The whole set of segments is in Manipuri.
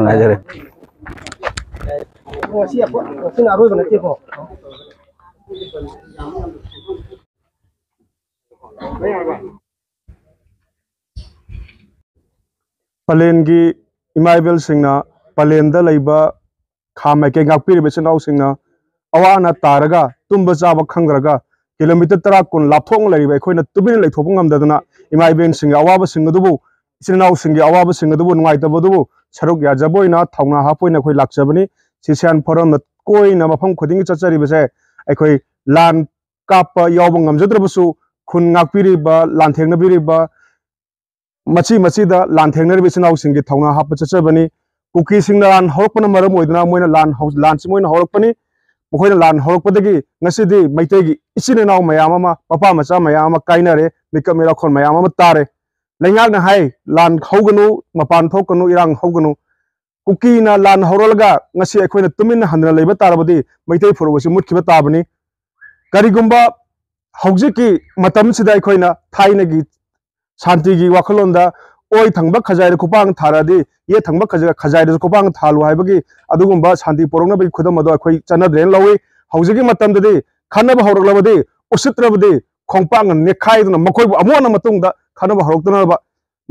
Ngajari. Siap kok. Sini aru benar sih kok. Palen gi imaibel singna palen da laiba khama ke ngakpiri besenau singna awana taraga tumba chaba khangraga kilometer 10 kun laphong laiba khoina tubin lai thopung amdadana imaibel singa awaba singa dubu sinau singi awaba singa dubu ngai tabodubu saruk ya jaboina thongna hapoina khoi lakjabani sisian forum na koina mafam khoding chachari bese akhoi lan kapa yawbang ngamjadrabusu khun ngakpiri ba lanthengna biri ba machi da lan thengner bi sinau singi thongna hap chachabani kuki singna lan horpana maram oidna moina lan simoina horpani mokhoi lan horpadagi ngasidi maitegi isine naw mayama papa macha mayama kainare mikamera khon mayama tare lengal na hai lan khoganu mapan thokanu irang hoganu kuki na lan horolga ngasi ekhoina tumin handna leiba tarabadi maitei furuwasi mutkiba tabani karigumba hौजिकी मतम सिदा अखोइना थाइनगी शांतिगी वाखलोंदा ओइ थंगबा खजाइर खुपांग थारादी ये थंगबा खजाइर खुपांग थालु हाइबगी अदुगुंबा शांति पोरोंगना बि खुदम मदो अखोइ चनद्रेन लौइ हौजिकी मतमददी खनबा हौरगलबदी उसित्रबदी खोंपांग नेखाइदुना मखोइबु अमोना मतुंगदा खनबा हौरक्तनबा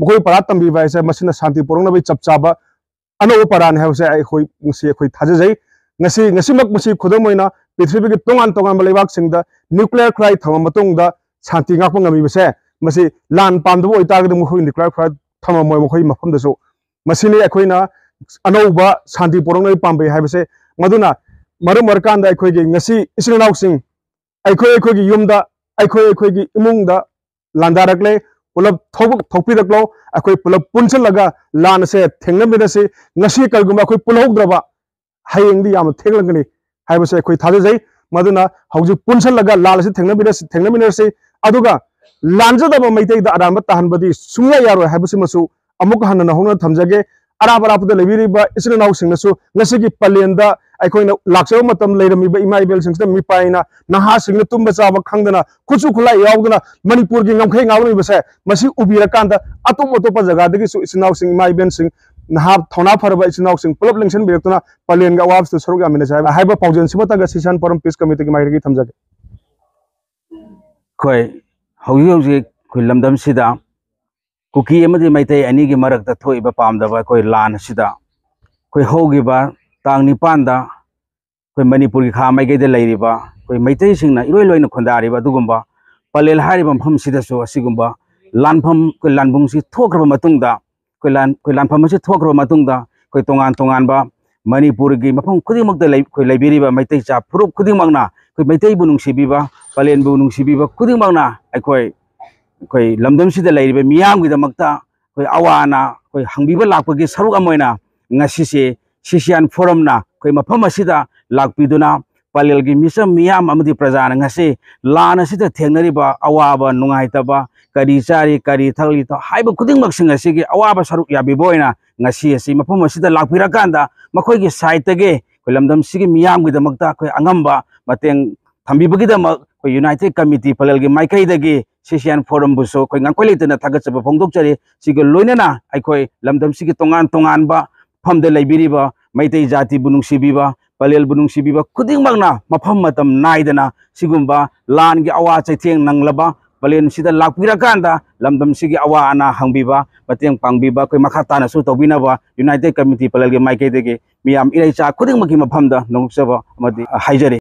मखोइ परा तंबि बाइसे मसिना शांति पोरोंगना बि चपचाबा अनो परान हैसे अखोइ मुसि अखोइ थाजै ngasi khudam moina prithvi gi tongan balibak singda nuclear cry thama matungda shanti ngakpa ngami bese masi lan pamdu oi targed mukhoi nuclear cry thama moi mukhoi mafam dasu masini akhoina anouba shanti porong nei pambe haibese maduna markan da akhoi gi ngasi isinaw sing akhoi gi yumda akhoi gi imungda landarakle pulap thokpi daklo akhoi pulap punchal laga lan se thengna bedase ngasi kalguma akhoi pulhokdraba hayengdi yam theglangani haibase akhoi thajai maduna hauji punchal laga lal se thengna binase aduga lanjadaba maitei da aram tahanbadi sumya yaro haibase masu amuk hanna hongna thamjage arabada lebiriba isinaw singnasu ngasigi palenda aikoina laksaw matam leiramiba imaibel singsta mipaina naha singna tumba chaba khangdana khuchu khula yawdana manipur gi ngamkhai ngawni base masi ubira kanda atop jaga dagi su isinaw sing imaibel sing naha thona farba isinaw sing pulap lengsen birektuna palen ga wabs to sorga amina sai haiba paujen simata ga sisan forum peace committee gi mairgi thamjage khoi hauji khoi lamdam sida kuki amadi maitai ani gi marakta thoiba pamdaba khoi lan sida khoi hogiba tang nipanda khoi manipur gi kha mai ge de leiriba khoi maitai singna iroi loina khondariba dugumba palel hariba pham sida so asigumba lanpham khoi lanbung si thokraba matungda khoi lanpham si thokraba matungda khoi tongan ba manipur gi mafam khudimak da khoi leibiriba maitai cha phurup khudimangna khoi maitai bu nungsibiba palen bu nungsibiba khudimangna khoi lamdam sida leiriba miyam gi damakta khoi awana khoi hangbiba lakpagi saruk amoina ngasi se sisian forum na khoi mafam asida lakpiduna palel gi misam miyam amadi prajana ngasi lana sida thengnariba awaba nungaitaba kari chari kari thagli to haiba khudingmak singa sigi awaba saruk yabi boina ngasi asi mafam asida lakpira kanda makhoi gi site ge khoi lamdam sigi miyam gi damakta khoi angamba mateng thambibagi damak khoi united committee palel gi maikai dagi sisian forum buso khoi ngangkoi leitena thagachaba phongdok chari sigi loinana aikhoi lamdam sigi tongan ba famde leibiriba maitai jati bunung sibiba palel bunung sibiba khuding magna mafam matam naidana sigumba lan gi awa chaitheng nanglaba palen sida lakpira kanda lamdam sigi awa ana hangbiba mateng pangbiba khoi makhata na su tobinaba united committee palel gi maikai dege miyam irai cha khuding maki mafamda nongchaba amadi haijari